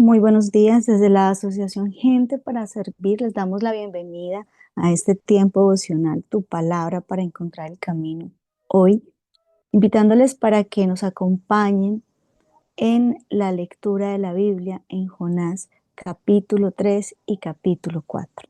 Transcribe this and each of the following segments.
Muy buenos días desde la Asociación Gente para Servir. Les damos la bienvenida a este tiempo devocional, tu palabra para encontrar el camino. Hoy, invitándoles para que nos acompañen en la lectura de la Biblia en Jonás capítulo 3 y capítulo 4.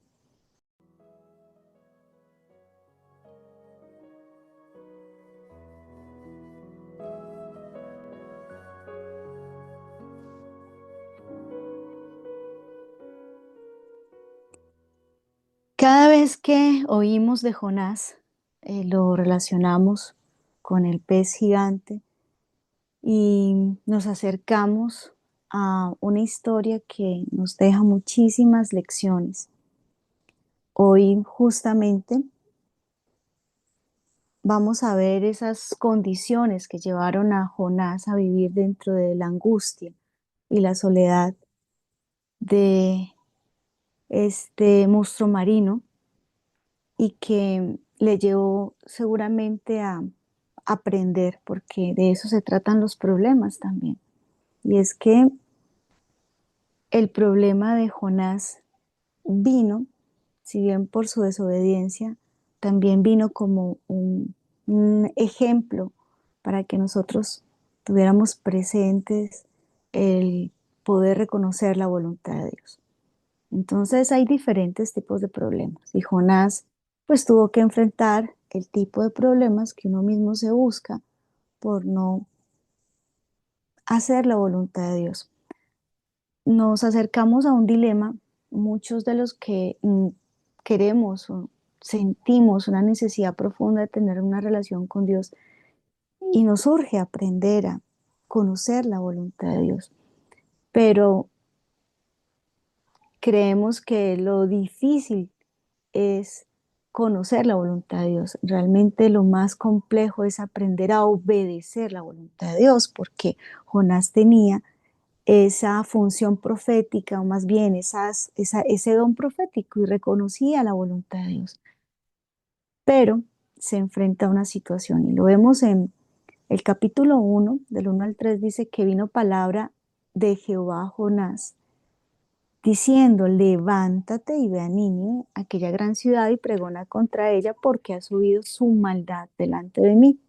Cada vez que oímos de Jonás, lo relacionamos con el pez gigante y nos acercamos a una historia que nos deja muchísimas lecciones. Hoy justamente vamos a ver esas condiciones que llevaron a Jonás a vivir dentro de la angustia y la soledad de este monstruo marino y que le llevó seguramente a aprender, porque de eso se tratan los problemas también. Y es que el problema de Jonás vino, si bien por su desobediencia, también vino como un ejemplo para que nosotros tuviéramos presentes el poder reconocer la voluntad de Dios. Entonces hay diferentes tipos de problemas y Jonás pues tuvo que enfrentar el tipo de problemas que uno mismo se busca por no hacer la voluntad de Dios. Nos acercamos a un dilema, muchos de los que queremos o sentimos una necesidad profunda de tener una relación con Dios y nos urge aprender a conocer la voluntad de Dios, pero creemos que lo difícil es conocer la voluntad de Dios. Realmente lo más complejo es aprender a obedecer la voluntad de Dios, porque Jonás tenía esa función profética, o más bien ese don profético y reconocía la voluntad de Dios. Pero se enfrenta a una situación y lo vemos en el capítulo 1, del 1 al 3, dice que vino palabra de Jehová a Jonás, diciendo, levántate y ve a Nínive, aquella gran ciudad, y pregona contra ella, porque ha subido su maldad delante de mí.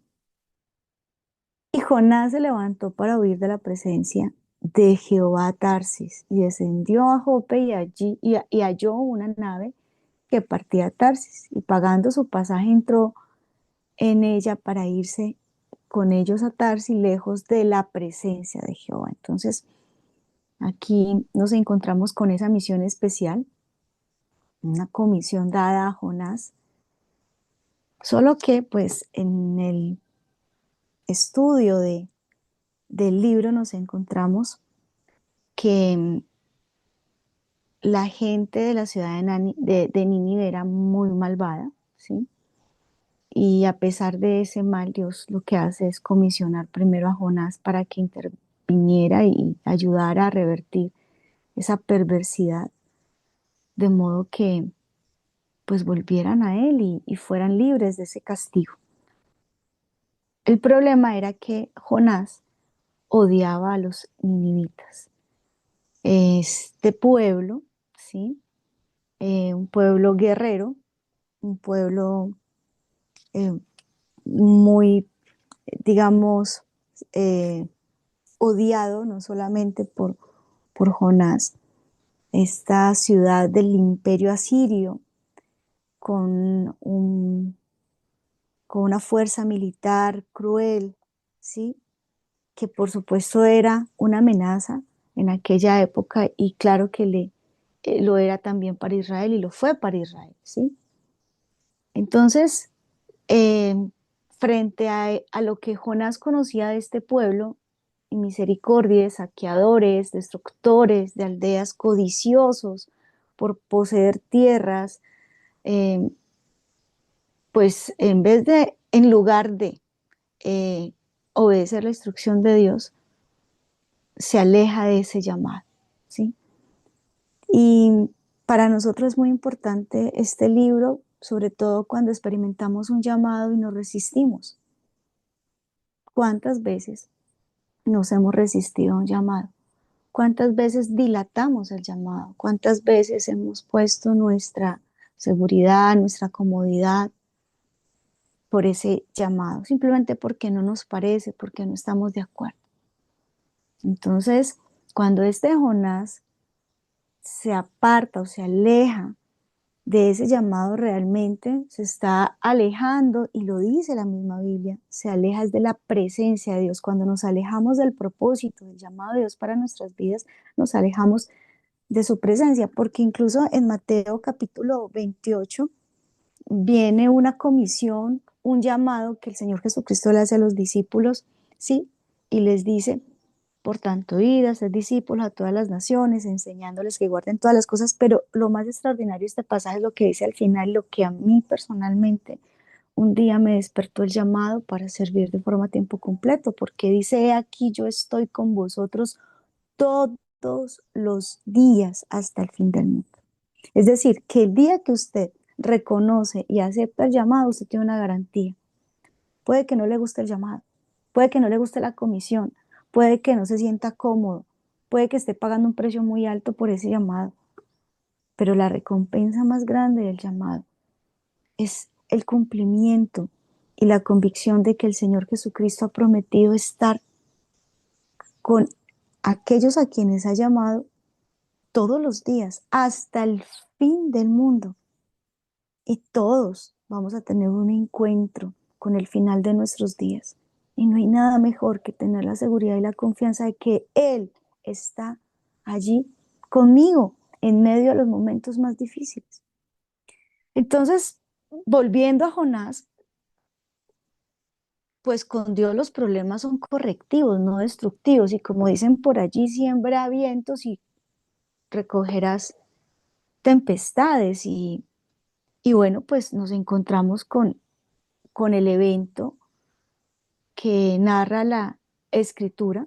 Y Jonás se levantó para huir de la presencia de Jehová a Tarsis, y descendió a Jope y allí y halló una nave que partía a Tarsis, y pagando su pasaje entró en ella para irse con ellos a Tarsis, lejos de la presencia de Jehová. Entonces, aquí nos encontramos con esa misión especial, una comisión dada a Jonás, solo que pues en el estudio del libro nos encontramos que la gente de la ciudad de Nínive era muy malvada, ¿sí? Y a pesar de ese mal, Dios lo que hace es comisionar primero a Jonás para que interviniera y ayudara a revertir esa perversidad, de modo que pues volvieran a él y fueran libres de ese castigo. El problema era que Jonás odiaba a los ninivitas. Este pueblo, ¿sí? Un pueblo guerrero, un pueblo eh, muy, digamos, eh, odiado no solamente por Jonás, esta ciudad del imperio asirio con, con una fuerza militar cruel, ¿sí? Que por supuesto era una amenaza en aquella época y claro que lo era también para Israel y lo fue para Israel, ¿sí? Entonces, eh, frente a lo que Jonás conocía de este pueblo, misericordia, saqueadores, destructores de aldeas, codiciosos por poseer tierras, eh, pues en lugar de eh, obedecer la instrucción de Dios, se aleja de ese llamado, ¿sí? Y para nosotros es muy importante este libro, sobre todo cuando experimentamos un llamado y nos resistimos. ¿Cuántas veces nos hemos resistido a un llamado? ¿Cuántas veces dilatamos el llamado? ¿Cuántas veces hemos puesto nuestra seguridad, nuestra comodidad por ese llamado? Simplemente porque no nos parece, porque no estamos de acuerdo. Entonces, cuando este Jonás se aparta o se aleja de ese llamado, realmente se está alejando, y lo dice la misma Biblia, se aleja es de la presencia de Dios. Cuando nos alejamos del propósito, del llamado de Dios para nuestras vidas, nos alejamos de su presencia, porque incluso en Mateo capítulo 28 viene una comisión, un llamado que el Señor Jesucristo le hace a los discípulos, ¿sí? Y les dice: por tanto, id a ser discípulos a todas las naciones, enseñándoles que guarden todas las cosas. Pero lo más extraordinario de este pasaje es lo que dice al final, lo que a mí personalmente un día me despertó el llamado para servir de forma a tiempo completo, porque dice: "He aquí, yo estoy con vosotros todos los días hasta el fin del mundo". Es decir, que el día que usted reconoce y acepta el llamado, usted tiene una garantía. Puede que no le guste el llamado, puede que no le guste la comisión, puede que no se sienta cómodo, puede que esté pagando un precio muy alto por ese llamado, pero la recompensa más grande del llamado es el cumplimiento y la convicción de que el Señor Jesucristo ha prometido estar con aquellos a quienes ha llamado todos los días hasta el fin del mundo. Y todos vamos a tener un encuentro con el final de nuestros días. Y no hay nada mejor que tener la seguridad y la confianza de que Él está allí conmigo en medio de los momentos más difíciles. Entonces, volviendo a Jonás, pues con Dios los problemas son correctivos, no destructivos. Y como dicen por allí, siembra vientos y recogerás tempestades. Y bueno, pues nos encontramos con el evento que narra la escritura.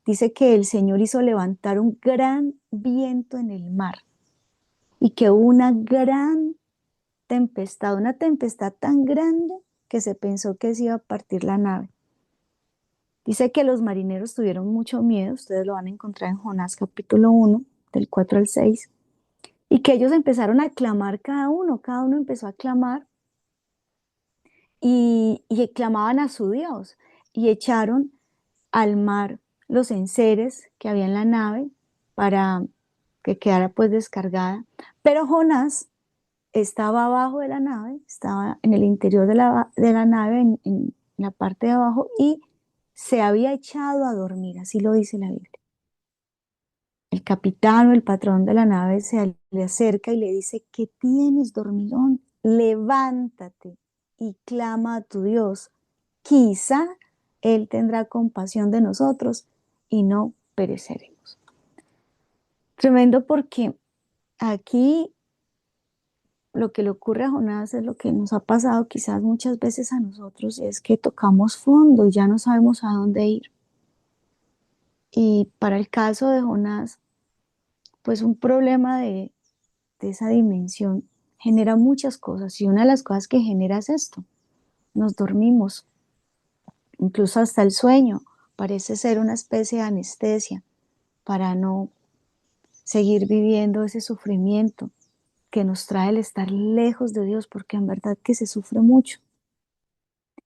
Dice que el Señor hizo levantar un gran viento en el mar y que hubo una gran tempestad, una tempestad tan grande que se pensó que se iba a partir la nave. Dice que los marineros tuvieron mucho miedo, ustedes lo van a encontrar en Jonás capítulo 1, del 4 al 6, y que ellos empezaron a clamar cada uno empezó a clamar y clamaban a su Dios y echaron al mar los enseres que había en la nave para que quedara pues descargada. Pero Jonás estaba abajo de la nave, estaba en el interior de la nave, en la parte de abajo, y se había echado a dormir, así lo dice la Biblia. El capitán o el patrón de la nave le acerca y le dice: ¿qué tienes, dormilón? Levántate y clama a tu Dios. Quizá Él tendrá compasión de nosotros y no pereceremos. Tremendo, porque aquí lo que le ocurre a Jonás es lo que nos ha pasado quizás muchas veces a nosotros, y es que tocamos fondo y ya no sabemos a dónde ir. Y para el caso de Jonás, pues un problema de esa dimensión genera muchas cosas, y una de las cosas que genera es esto: nos dormimos, incluso hasta el sueño parece ser una especie de anestesia para no seguir viviendo ese sufrimiento que nos trae el estar lejos de Dios, porque en verdad que se sufre mucho.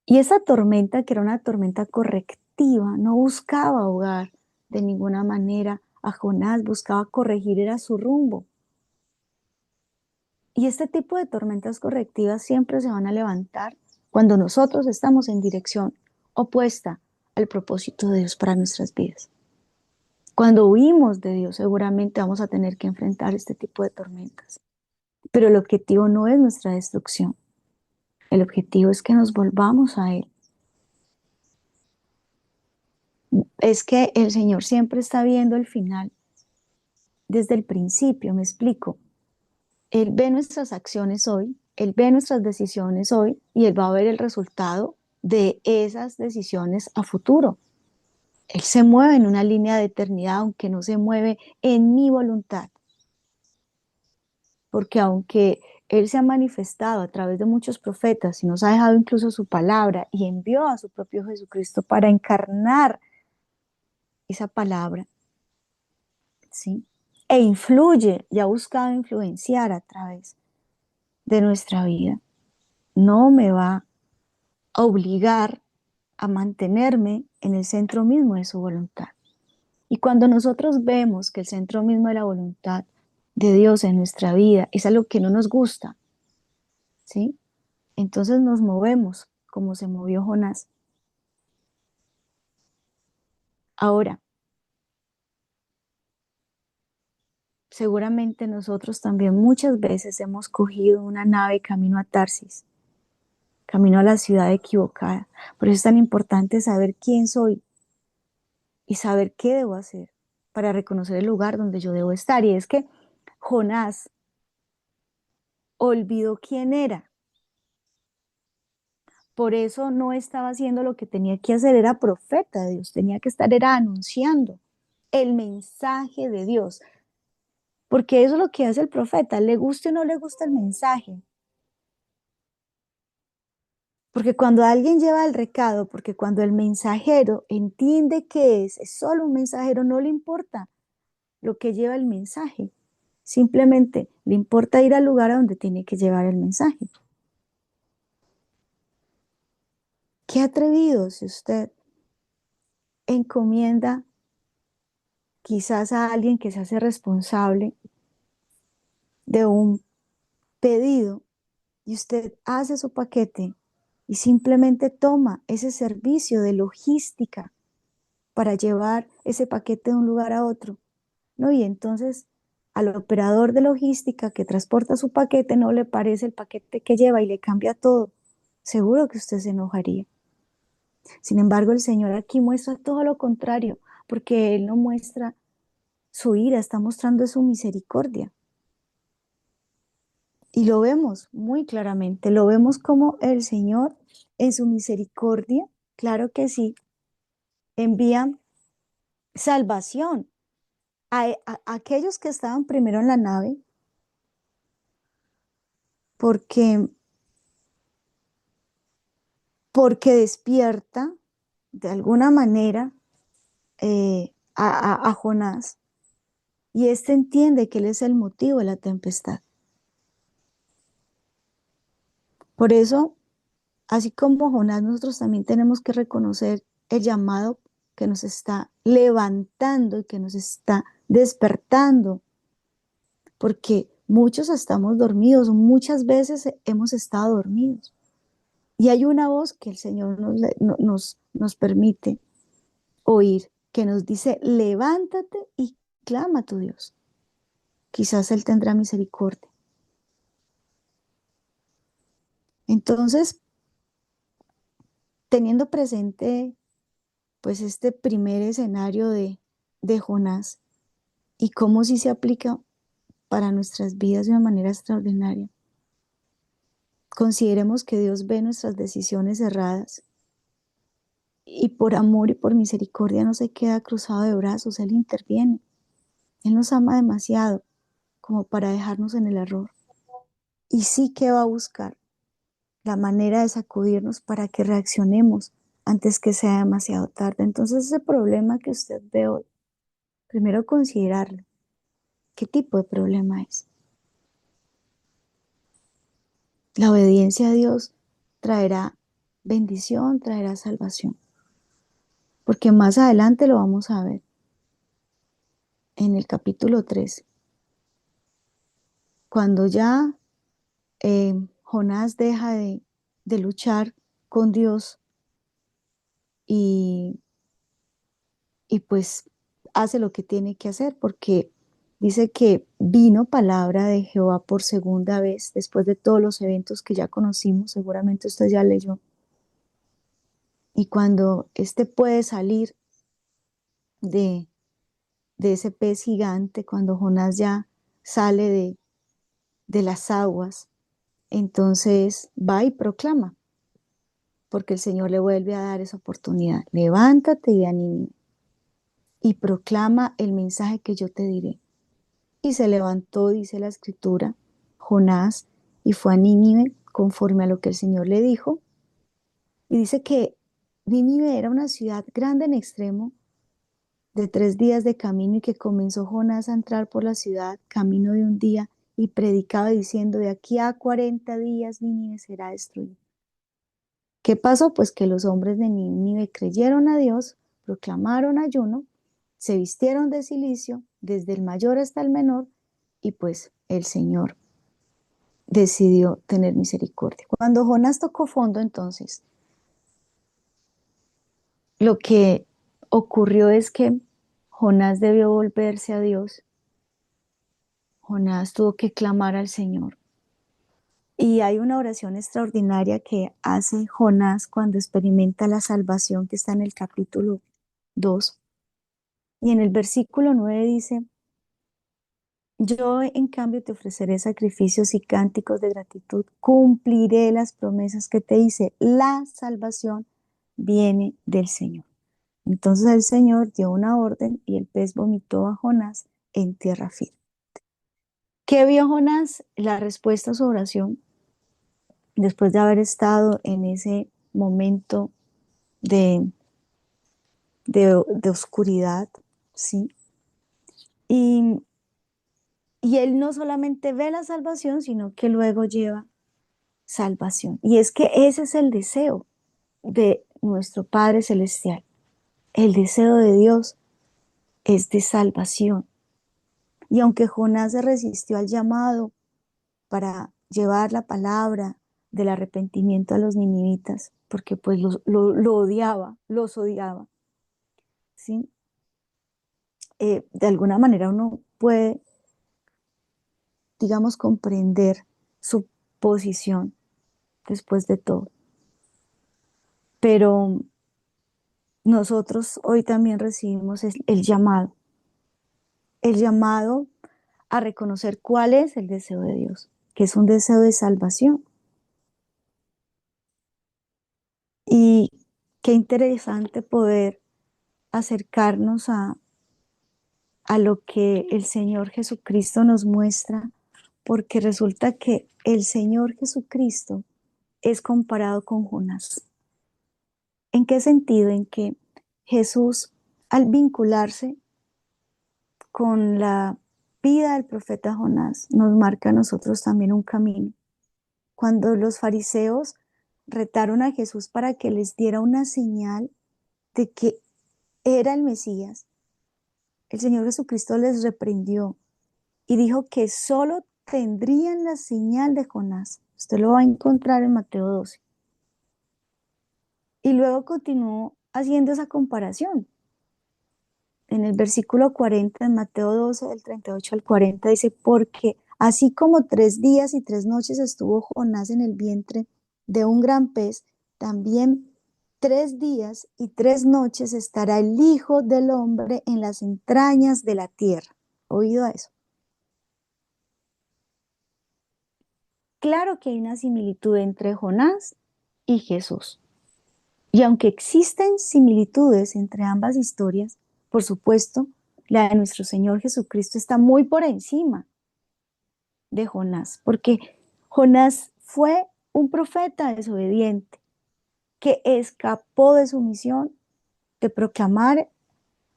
Y esa tormenta, que era una tormenta correctiva, no buscaba ahogar de ninguna manera a Jonás, buscaba corregir, era su rumbo. Y este tipo de tormentas correctivas siempre se van a levantar cuando nosotros estamos en dirección opuesta al propósito de Dios para nuestras vidas. Cuando huimos de Dios, seguramente vamos a tener que enfrentar este tipo de tormentas. Pero el objetivo no es nuestra destrucción. El objetivo es que nos volvamos a Él. Es que el Señor siempre está viendo el final desde el principio, me explico. Él ve nuestras acciones hoy, Él ve nuestras decisiones hoy, y Él va a ver el resultado de esas decisiones a futuro. Él se mueve en una línea de eternidad, aunque no se mueve en mi voluntad. Porque aunque Él se ha manifestado a través de muchos profetas y nos ha dejado incluso su palabra, y envió a su propio Jesucristo para encarnar esa palabra, ¿sí? E influye y ha buscado influenciar a través de nuestra vida, no me va a obligar a mantenerme en el centro mismo de su voluntad. Y cuando nosotros vemos que el centro mismo de la voluntad de Dios en nuestra vida es algo que no nos gusta, ¿sí? Entonces nos movemos como se movió Jonás. Ahora, seguramente nosotros también muchas veces hemos cogido una nave camino a Tarsis, camino a la ciudad equivocada. Por eso es tan importante saber quién soy y saber qué debo hacer para reconocer el lugar donde yo debo estar. Y es que Jonás olvidó quién era. Por eso no estaba haciendo lo que tenía que hacer, era profeta de Dios, tenía que estar, era anunciando el mensaje de Dios, porque eso es lo que hace el profeta, le guste o no le gusta el mensaje, porque cuando alguien lleva el recado, porque cuando el mensajero entiende que es solo un mensajero, no le importa lo que lleva el mensaje, simplemente le importa ir al lugar a donde tiene que llevar el mensaje. Qué atrevido si usted encomienda quizás a alguien que se hace responsable de un pedido y usted hace su paquete y simplemente toma ese servicio de logística para llevar ese paquete de un lugar a otro, ¿no? Y entonces al operador de logística que transporta su paquete no le parece el paquete que lleva y le cambia todo. Seguro que usted se enojaría. Sin embargo, el Señor aquí muestra todo lo contrario, porque Él no muestra su ira, está mostrando su misericordia. Y lo vemos muy claramente, lo vemos como el Señor en su misericordia, claro que sí, envía salvación a aquellos que estaban primero en la nave, porque, porque despierta de alguna manera a Jonás y éste entiende que él es el motivo de la tempestad. Por eso, así como Jonás, nosotros también tenemos que reconocer el llamado que nos está levantando y que nos está despertando, porque muchos estamos dormidos, muchas veces hemos estado dormidos. Y hay una voz que el Señor nos permite oír, que nos dice, levántate y clama a tu Dios. Quizás Él tendrá misericordia. Entonces, teniendo presente pues este primer escenario de Jonás y cómo sí se aplica para nuestras vidas de una manera extraordinaria. Consideremos que Dios ve nuestras decisiones erradas y por amor y por misericordia no se queda cruzado de brazos, Él interviene. Él nos ama demasiado como para dejarnos en el error. Y sí que va a buscar la manera de sacudirnos para que reaccionemos antes que sea demasiado tarde. Entonces ese problema que usted ve hoy, primero considerarlo. ¿Qué tipo de problema es? La obediencia a Dios traerá bendición, traerá salvación. Porque más adelante lo vamos a ver en el capítulo 3, cuando ya Jonás deja de luchar con Dios y, y pues hace lo que tiene que hacer, porque dice que vino palabra de Jehová por segunda vez, después de todos los eventos que ya conocimos, seguramente usted ya leyó. Y cuando éste puede salir de, de ese pez gigante, cuando Jonás ya sale de las aguas, entonces va y proclama, porque el Señor le vuelve a dar esa oportunidad. Levántate y ve a Nínive y proclama el mensaje que yo te diré. Y se levantó, dice la escritura, Jonás, y fue a Nínive conforme a lo que el Señor le dijo. Y dice que Nínive era una ciudad grande en extremo, de 3 días de camino y que comenzó Jonás a entrar por la ciudad, camino de un día, y predicaba diciendo, de aquí a 40 días Nínive será destruida. ¿Qué pasó? Pues que los hombres de Nínive creyeron a Dios, proclamaron ayuno, se vistieron de cilicio, desde el mayor hasta el menor, y pues el Señor decidió tener misericordia. Cuando Jonás tocó fondo, entonces, lo que ocurrió es que Jonás debió volverse a Dios. Jonás tuvo que clamar al Señor. Y hay una oración extraordinaria que hace Jonás cuando experimenta la salvación que está en el capítulo 2. Y en el versículo 9 dice, yo en cambio te ofreceré sacrificios y cánticos de gratitud, cumpliré las promesas que te hice, la salvación viene del Señor. Entonces el Señor dio una orden y el pez vomitó a Jonás en tierra firme. ¿Qué vio Jonás? La respuesta a su oración, después de haber estado en ese momento de, de oscuridad, ¿sí? Y, y él no solamente ve la salvación, sino que luego lleva salvación. Y es que ese es el deseo de nuestro Padre Celestial. El deseo de Dios es de salvación. Y aunque Jonás se resistió al llamado para llevar la palabra del arrepentimiento a los ninivitas, porque pues lo odiaba, los odiaba, ¿sí? De alguna manera uno puede, digamos, comprender su posición después de todo. Pero nosotros hoy también recibimos el llamado a reconocer cuál es el deseo de Dios, que es un deseo de salvación. Y qué interesante poder acercarnos a lo que el Señor Jesucristo nos muestra, porque resulta que el Señor Jesucristo es comparado con Jonás. ¿En qué sentido? En que Jesús, al vincularse con la vida del profeta Jonás, nos marca a nosotros también un camino. Cuando los fariseos retaron a Jesús para que les diera una señal de que era el Mesías, el Señor Jesucristo les reprendió y dijo que solo tendrían la señal de Jonás. Usted lo va a encontrar en Mateo 12. Y luego continuó haciendo esa comparación. En el versículo 40, en Mateo 12, del 38 al 40, dice, porque así como 3 días y 3 noches estuvo Jonás en el vientre de un gran pez, también 3 días y 3 noches estará el Hijo del Hombre en las entrañas de la tierra. ¿Oído a eso? Claro que hay una similitud entre Jonás y Jesús. Y aunque existen similitudes entre ambas historias, por supuesto, la de nuestro Señor Jesucristo está muy por encima de Jonás, porque Jonás fue un profeta desobediente que escapó de su misión de proclamar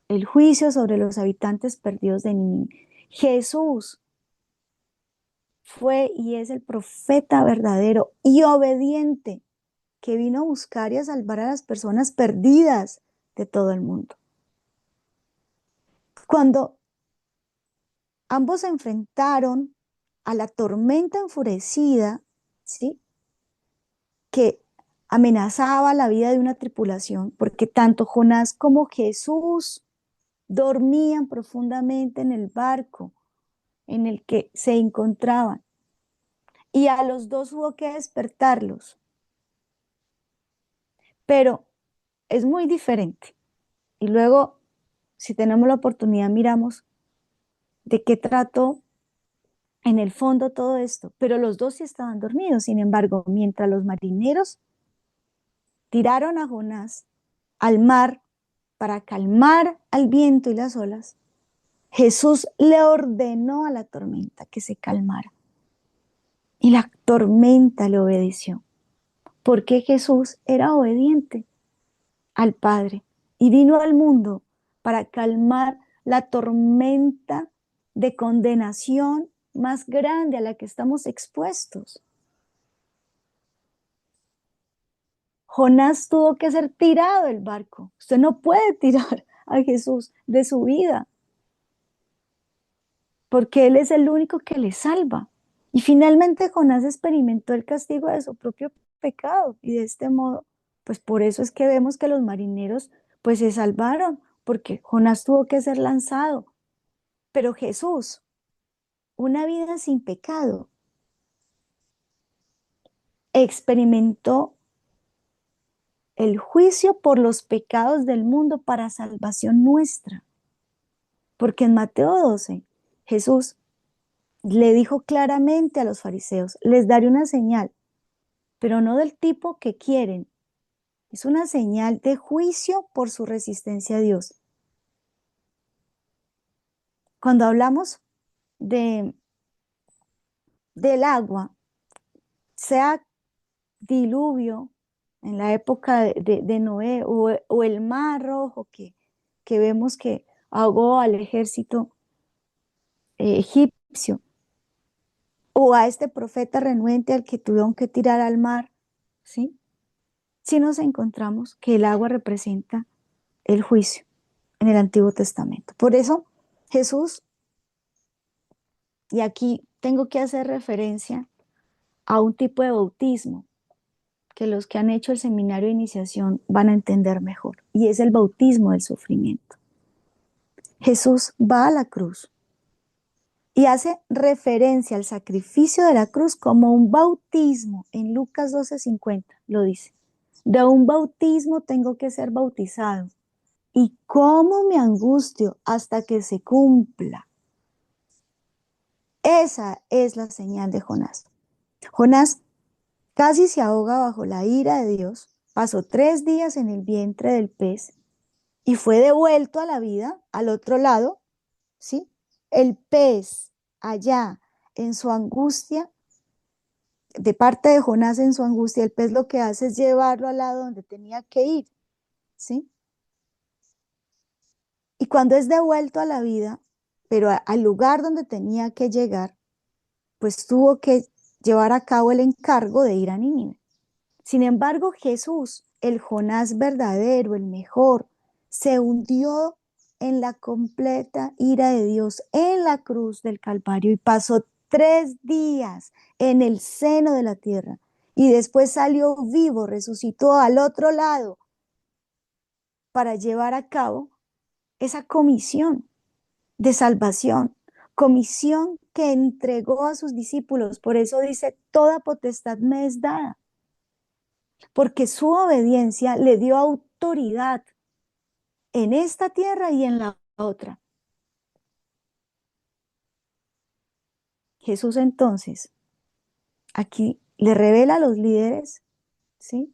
el juicio sobre los habitantes perdidos de Nínive. Jesús fue y es el profeta verdadero y obediente que vino a buscar y a salvar a las personas perdidas de todo el mundo. Cuando ambos se enfrentaron a la tormenta enfurecida, ¿sí?, que amenazaba la vida de una tripulación, porque tanto Jonás como Jesús dormían profundamente en el barco en el que se encontraban, y a los dos hubo que despertarlos. Pero es muy diferente. Y luego, si tenemos la oportunidad, miramos de qué trató en el fondo todo esto. Pero los dos sí estaban dormidos. Sin embargo, mientras los marineros tiraron a Jonás al mar para calmar al viento y las olas, Jesús le ordenó a la tormenta que se calmara. Y la tormenta le obedeció, porque Jesús era obediente al Padre y vino al mundo para calmar la tormenta de condenación más grande a la que estamos expuestos. Jonás tuvo que ser tirado del barco. Usted no puede tirar a Jesús de su vida, porque Él es el único que le salva. Y finalmente Jonás experimentó el castigo de su propio pecado, y de este modo, pues por eso es que vemos que los marineros pues se salvaron, porque Jonás tuvo que ser lanzado. Pero Jesús, una vida sin pecado, experimentó el juicio por los pecados del mundo para salvación nuestra. Porque en Mateo 12, Jesús le dijo claramente a los fariseos, les daré una señal, pero no del tipo que quieren. Es una señal de juicio por su resistencia a Dios. Cuando hablamos de, del agua, sea diluvio en la época de Noé o el mar rojo que vemos que ahogó al ejército egipcio, o a este profeta renuente al que tuvieron que tirar al mar, ¿sí? Sí nos encontramos que el agua representa el juicio en el Antiguo Testamento. Por eso Jesús, y aquí tengo que hacer referencia a un tipo de bautismo que los que han hecho el seminario de iniciación van a entender mejor, y es el bautismo del sufrimiento. Jesús va a la cruz y hace referencia al sacrificio de la cruz como un bautismo. En Lucas 12:50 lo dice. De un bautismo tengo que ser bautizado. ¿Y cómo me angustio hasta que se cumpla? Esa es la señal de Jonás. Jonás casi se ahoga bajo la ira de Dios, pasó 3 días en el vientre del pez y fue devuelto a la vida al otro lado, ¿sí? El pez allá en su angustia, de parte de Jonás en su angustia, el pez lo que hace es llevarlo al lado donde tenía que ir, ¿sí? Y cuando es devuelto a la vida, pero al lugar donde tenía que llegar, pues tuvo que llevar a cabo el encargo de ir a Nínive. Sin embargo, Jesús, el Jonás verdadero, el mejor, se hundió en la completa ira de Dios en la cruz del Calvario y pasó 3 días en el seno de la tierra y después salió vivo, resucitó al otro lado para llevar a cabo esa comisión de salvación, comisión que entregó a sus discípulos. Por eso dice, toda potestad me es dada, porque su obediencia le dio autoridad en esta tierra y en la otra. Jesús entonces aquí le revela a los líderes, ¿sí?,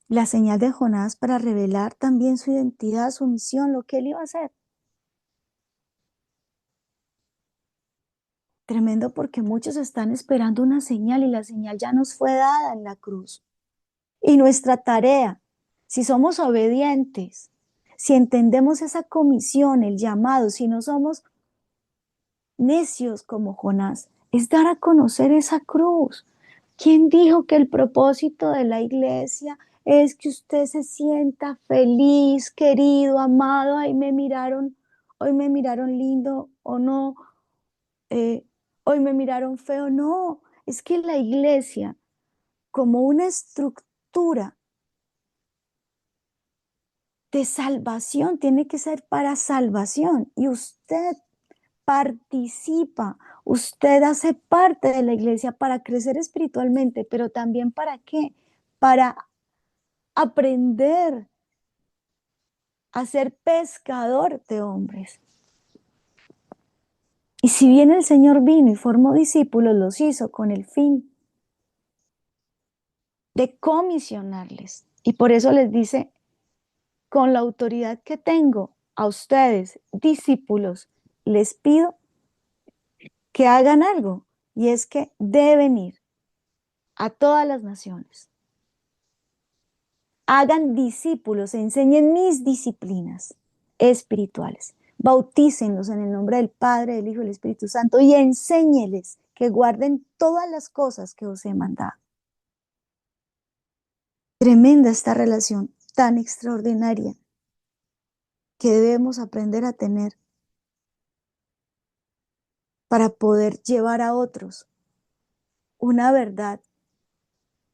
la señal de Jonás para revelar también su identidad, su misión, lo que él iba a hacer. Tremendo, porque muchos están esperando una señal y la señal ya nos fue dada en la cruz. Y nuestra tarea, si somos obedientes, si entendemos esa comisión, el llamado, si no somos necios como Jonás, es dar a conocer esa cruz. ¿Quién dijo que el propósito de la iglesia es que usted se sienta feliz, querido, amado? Hoy me miraron lindo o no, eh, hoy me miraron feo. No, es que la iglesia, como una estructura de salvación, tiene que ser para salvación, y usted participa, usted hace parte de la iglesia para crecer espiritualmente, pero también ¿para qué? Para aprender a ser pescador de hombres. Y si bien el Señor vino y formó discípulos, los hizo con el fin de comisionarles. Y por eso les dice, con la autoridad que tengo a ustedes, discípulos, les pido que hagan algo, y es que deben ir a todas las naciones. Hagan discípulos, enseñen mis disciplinas espirituales. Bautícenlos en el nombre del Padre, del Hijo y del Espíritu Santo y enséñeles que guarden todas las cosas que os he mandado. Tremenda esta relación tan extraordinaria que debemos aprender a tener para poder llevar a otros una verdad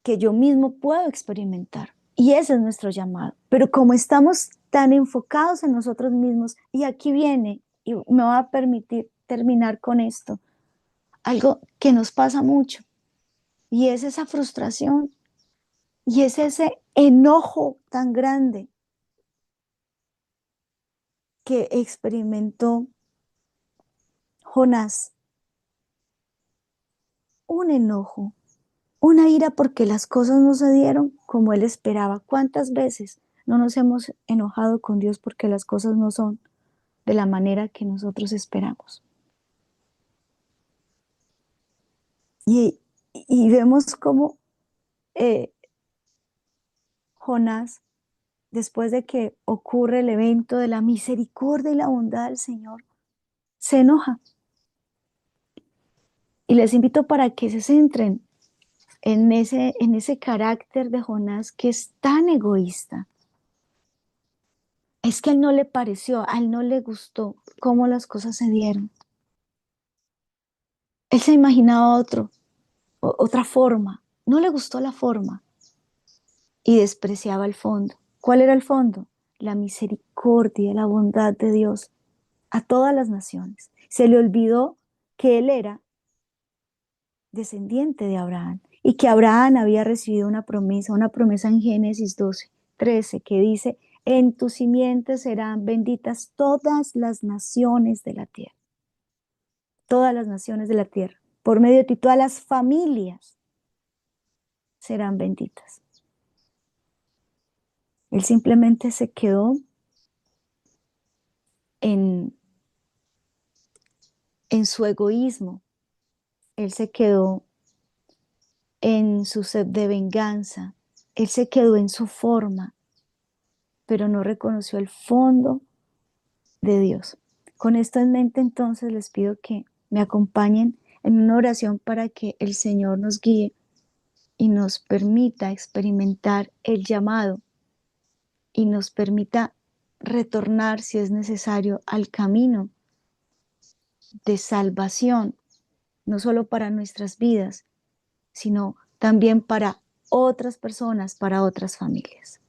que yo mismo puedo experimentar. Y ese es nuestro llamado. Pero como estamos tan enfocados en nosotros mismos, y aquí viene, y me va a permitir terminar con esto, algo que nos pasa mucho, y es esa frustración, y es ese enojo tan grande que experimentó Jonás. Un enojo, una ira porque las cosas no se dieron como él esperaba. ¿Cuántas veces no nos hemos enojado con Dios porque las cosas no son de la manera que nosotros esperamos? Y vemos cómo eh, Jonás, después de que ocurre el evento de la misericordia y la bondad del Señor, se enoja. Y les invito para que se centren en ese carácter de Jonás que es tan egoísta. Es que a él no le pareció, a él no le gustó cómo las cosas se dieron. Él se imaginaba otra forma. No le gustó la forma y despreciaba el fondo. ¿Cuál era el fondo? La misericordia, la bondad de Dios a todas las naciones. Se le olvidó que él era descendiente de Abraham y que Abraham había recibido una promesa en Génesis 12:13 que dice, en tu simiente serán benditas todas las naciones de la tierra. Todas las naciones de la tierra. Por medio de ti, todas las familias serán benditas. Él simplemente se quedó en, en su egoísmo. Él se quedó en su sed de venganza. Él se quedó en su forma, pero no reconoció el fondo de Dios. Con esto en mente, entonces les pido que me acompañen en una oración para que el Señor nos guíe y nos permita experimentar el llamado y nos permita retornar, si es necesario, al camino de salvación, no solo para nuestras vidas, sino también para otras personas, para otras familias.